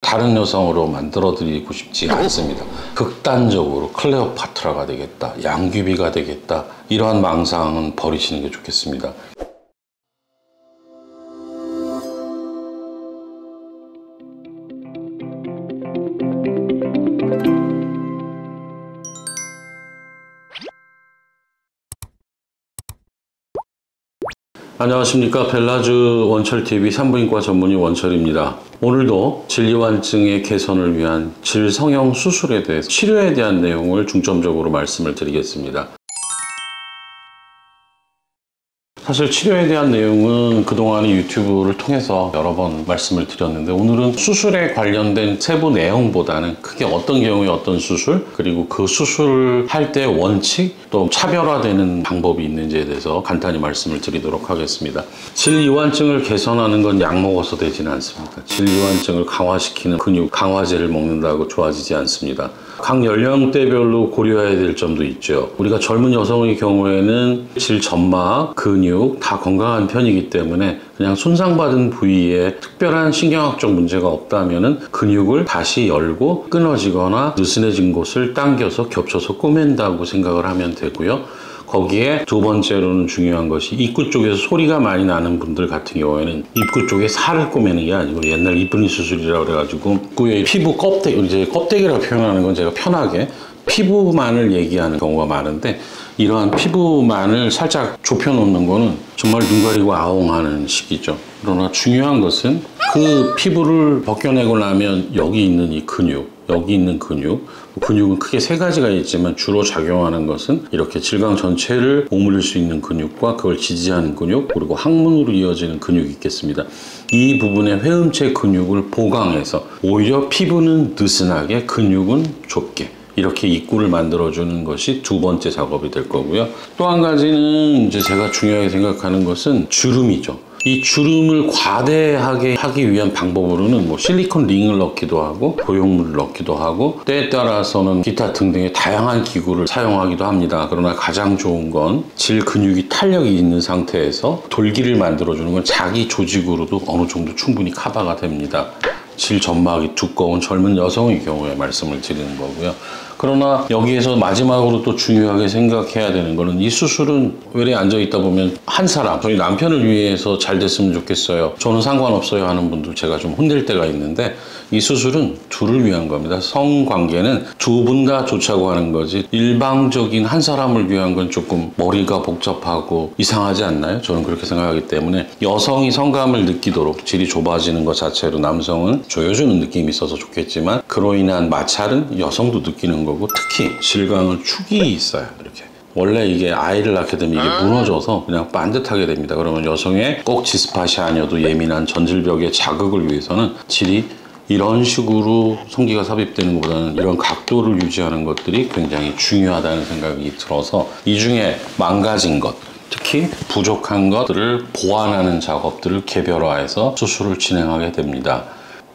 다른 여성으로 만들어드리고 싶지 않습니다. 극단적으로 클레오파트라가 되겠다, 양귀비가 되겠다, 이러한 망상은 버리시는 게 좋겠습니다. 안녕하십니까. 벨라즈 원철TV 산부인과 전문의 원철입니다. 오늘도 질리완증의 개선을 위한 질성형 수술에 대해서 치료에 대한 내용을 중점적으로 말씀을 드리겠습니다. 사실 치료에 대한 내용은 그동안 유튜브를 통해서 여러 번 말씀을 드렸는데, 오늘은 수술에 관련된 세부 내용보다는 크게 어떤 경우에 어떤 수술, 그리고 그 수술을 할 때 원칙, 또 차별화되는 방법이 있는지에 대해서 간단히 말씀을 드리도록 하겠습니다. 질이완증을 개선하는 건 약 먹어서 되지는 않습니다. 질이완증을 강화시키는 근육 강화제를 먹는다고 좋아지지 않습니다. 각 연령대별로 고려해야 될 점도 있죠. 우리가 젊은 여성의 경우에는 질 점막, 근육 다 건강한 편이기 때문에 그냥 손상받은 부위에 특별한 신경학적 문제가 없다면은 근육을 다시 열고 끊어지거나 느슨해진 곳을 당겨서 겹쳐서 꼬맨다고 생각을 하면 되고요. 거기에 두 번째로는 중요한 것이 입구 쪽에서 소리가 많이 나는 분들 같은 경우에는 입구 쪽에 살을 꼬매는 게 아니고, 옛날 이쁜이 수술이라고 그래가지고 입구에 피부 껍데기, 이제 껍데기라고 표현하는 건 제가 편하게 피부만을 얘기하는 경우가 많은데, 이러한 피부만을 살짝 좁혀 놓는 거는 정말 눈 가리고 아웅하는 시기죠. 그러나 중요한 것은 그 피부를 벗겨내고 나면 여기 있는 이 근육, 여기 있는 근육은 크게 세 가지가 있지만 주로 작용하는 것은 이렇게 질강 전체를 오므릴 수 있는 근육과 그걸 지지하는 근육, 그리고 항문으로 이어지는 근육이 있겠습니다. 이 부분의 회음체 근육을 보강해서 오히려 피부는 느슨하게 근육은 좁게 이렇게 입구를 만들어주는 것이 두 번째 작업이 될 거고요. 또 한 가지는 이제 제가 중요하게 생각하는 것은 주름이죠. 이 주름을 과대하게 하기 위한 방법으로는 실리콘 링을 넣기도 하고 보형물을 넣기도 하고 때에 따라서는 기타 등등의 다양한 기구를 사용하기도 합니다. 그러나 가장 좋은 건 질 근육이 탄력이 있는 상태에서 돌기를 만들어주는 건 자기 조직으로도 어느 정도 충분히 커버가 됩니다. 질 점막이 두꺼운 젊은 여성의 경우에 말씀을 드리는 거고요. 그러나 여기에서 마지막으로 또 중요하게 생각해야 되는 거는, 이 수술은 외래에 앉아있다 보면 한 사람, 저희 남편을 위해서 잘 됐으면 좋겠어요, 저는 상관없어요 하는 분들 제가 좀 혼낼 때가 있는데, 이 수술은 둘을 위한 겁니다. 성관계는 두 분 다 좋자고 하는 거지, 일방적인 한 사람을 위한 건 조금 머리가 복잡하고 이상하지 않나요? 저는 그렇게 생각하기 때문에 여성이 성감을 느끼도록, 질이 좁아지는 것 자체로 남성은 조여주는 느낌이 있어서 좋겠지만, 그로 인한 마찰은 여성도 느끼는 거고, 특히 질강은 축이 있어요. 이렇게 원래 이게 아이를 낳게 되면 이게 무너져서 그냥 반듯하게 됩니다. 그러면 여성의 꼭 지스파시 아니어도 예민한 전질벽의 자극을 위해서는 질이 이런 식으로 성기가 삽입되는 것보다는 이런 각도를 유지하는 것들이 굉장히 중요하다는 생각이 들어서, 이 중에 망가진 것, 특히 부족한 것들을 보완하는 작업들을 개별화해서 수술을 진행하게 됩니다.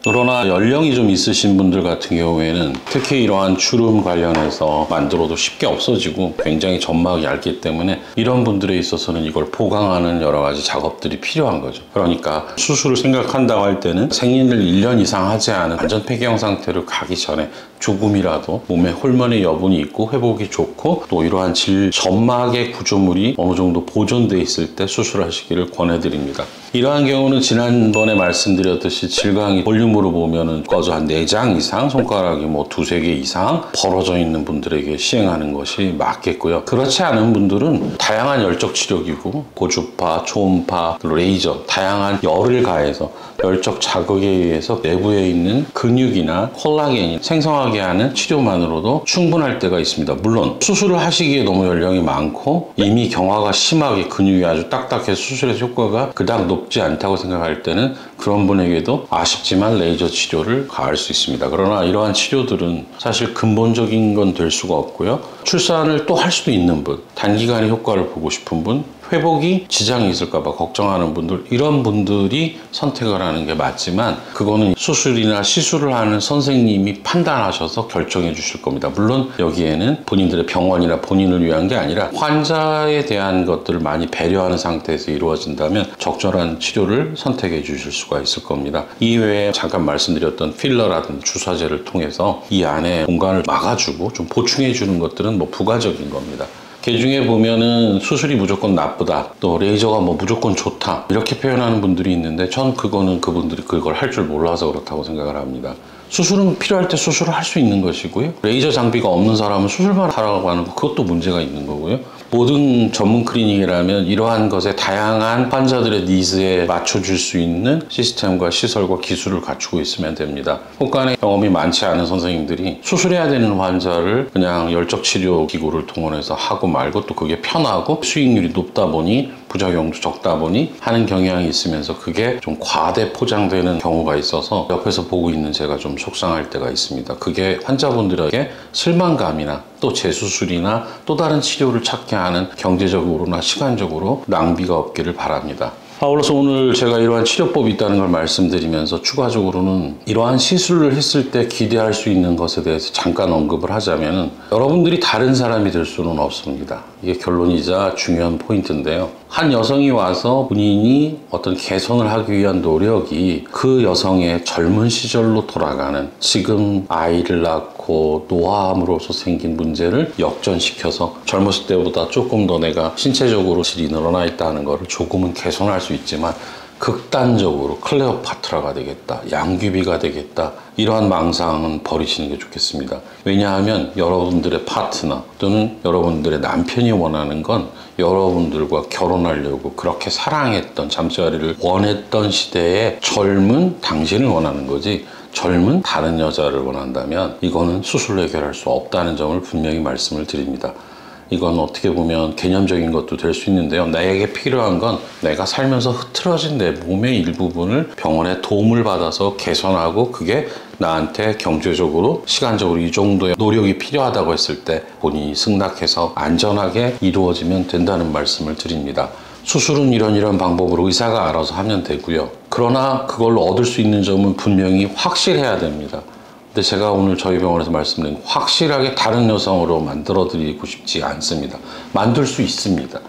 그러나 연령이 좀 있으신 분들 같은 경우에는 특히 이러한 주름 관련해서 만들어도 쉽게 없어지고 굉장히 점막이 얇기 때문에 이런 분들에 있어서는 이걸 보강하는 여러 가지 작업들이 필요한 거죠. 그러니까 수술을 생각한다고 할 때는 생리를 1년 이상 하지 않은 완전 폐경 상태로 가기 전에 조금이라도 몸에 호르몬의 여분이 있고 회복이 좋고, 또 이러한 질 점막의 구조물이 어느 정도 보존돼 있을 때 수술하시기를 권해드립니다. 이러한 경우는 지난번에 말씀드렸듯이 질강이 볼륨으로 보면은 꺼져 한 4장 이상, 손가락이 두세 개 이상 벌어져 있는 분들에게 시행하는 것이 맞겠고요. 그렇지 않은 분들은 다양한 열적 치료기구, 고주파, 초음파, 레이저, 다양한 열을 가해서 열적 자극에 의해서 내부에 있는 근육이나 콜라겐이 생성하게 하는 치료만으로도 충분할 때가 있습니다. 물론 수술을 하시기에 너무 연령이 많고 이미 경화가 심하게 근육이 아주 딱딱해서 수술에서 효과가 그닥 높지 않다고 생각할 때는 그런 분에게도 아쉽지만 레이저 치료를 가할 수 있습니다. 그러나 이러한 치료들은 사실 근본적인 건 될 수가 없고요. 출산을 또 할 수도 있는 분, 단기간에 효과를 보고 싶은 분, 회복이 지장이 있을까봐 걱정하는 분들, 이런 분들이 선택을 하는 게 맞지만 그거는 수술이나 시술을 하는 선생님이 판단하셔서 결정해 주실 겁니다. 물론 여기에는 본인들의 병원이나 본인을 위한 게 아니라 환자에 대한 것들을 많이 배려하는 상태에서 이루어진다면 적절한 치료를 선택해 주실 수가 있을 겁니다. 이외에 잠깐 말씀드렸던 필러라든지 주사제를 통해서 이 안에 공간을 막아주고 좀 보충해 주는 것들은 뭐 부가적인 겁니다. 개중에 보면은 수술이 무조건 나쁘다, 또 레이저가 뭐 무조건 좋다, 이렇게 표현하는 분들이 있는데 전 그거는 그분들이 그걸 할 줄 몰라서 그렇다고 생각을 합니다. 수술은 필요할 때 수술을 할 수 있는 것이고요. 레이저 장비가 없는 사람은 수술만 하라고 하는 거, 그것도 문제가 있는 거고요. 모든 전문 클리닉이라면 이러한 것에 다양한 환자들의 니즈에 맞춰줄 수 있는 시스템과 시설과 기술을 갖추고 있으면 됩니다. 혹간에 경험이 많지 않은 선생님들이 수술해야 되는 환자를 그냥 열적치료 기구를 동원해서 하고 말고, 또 그게 편하고 수익률이 높다 보니 부작용도 적다 보니 하는 경향이 있으면서 그게 좀 과대 포장되는 경우가 있어서 옆에서 보고 있는 제가 좀 속상할 때가 있습니다. 그게 환자분들에게 실망감이나 또 재수술이나 또 다른 치료를 찾게 하는 경제적으로나 시간적으로 낭비가 없기를 바랍니다. 아울러서 오늘 제가 이러한 치료법이 있다는 걸 말씀드리면서 추가적으로는 이러한 시술을 했을 때 기대할 수 있는 것에 대해서 잠깐 언급을 하자면, 여러분들이 다른 사람이 될 수는 없습니다. 이게 결론이자 중요한 포인트인데요. 한 여성이 와서 본인이 어떤 개선을 하기 위한 노력이 그 여성의 젊은 시절로 돌아가는, 지금 아이를 낳고 노화함으로써 생긴 문제를 역전시켜서 젊었을 때보다 조금 더 내가 신체적으로 질이 늘어나 있다는 것을 조금은 개선할 수 있지만 극단적으로 클레오파트라가 되겠다, 양귀비가 되겠다, 이러한 망상은 버리시는 게 좋겠습니다. 왜냐하면 여러분들의 파트너 또는 여러분들의 남편이 원하는 건 여러분들과 결혼하려고 그렇게 사랑했던, 잠자리를 원했던 시대의 젊은 당신을 원하는 거지, 젊은 다른 여자를 원한다면 이거는 수술로 해결할 수 없다는 점을 분명히 말씀을 드립니다. 이건 어떻게 보면 개념적인 것도 될 수 있는데요. 나에게 필요한 건 내가 살면서 흐트러진 내 몸의 일부분을 병원의 도움을 받아서 개선하고, 그게 나한테 경제적으로 시간적으로 이 정도의 노력이 필요하다고 했을 때 본인이 승낙해서 안전하게 이루어지면 된다는 말씀을 드립니다. 수술은 이런 방법으로 의사가 알아서 하면 되고요. 그러나 그걸로 얻을 수 있는 점은 분명히 확실해야 됩니다. 근데 제가 오늘 저희 병원에서 말씀드린 확실하게 다른 여성으로 만들어 드리고 싶지 않습니다. 만들 수 있습니다.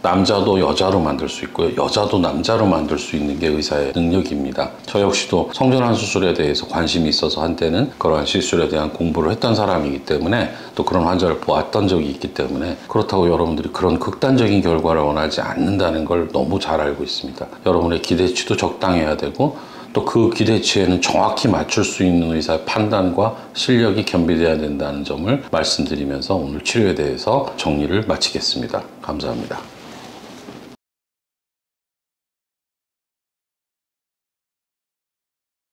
남자도 여자로 만들 수 있고요. 여자도 남자로 만들 수 있는 게 의사의 능력입니다. 저 역시도 성전환 수술에 대해서 관심이 있어서 한때는 그러한 시술에 대한 공부를 했던 사람이기 때문에, 또 그런 환자를 보았던 적이 있기 때문에, 그렇다고 여러분들이 그런 극단적인 결과를 원하지 않는다는 걸 너무 잘 알고 있습니다. 여러분의 기대치도 적당해야 되고, 또 그 기대치에는 정확히 맞출 수 있는 의사의 판단과 실력이 겸비돼야 된다는 점을 말씀드리면서 오늘 치료에 대해서 정리를 마치겠습니다. 감사합니다.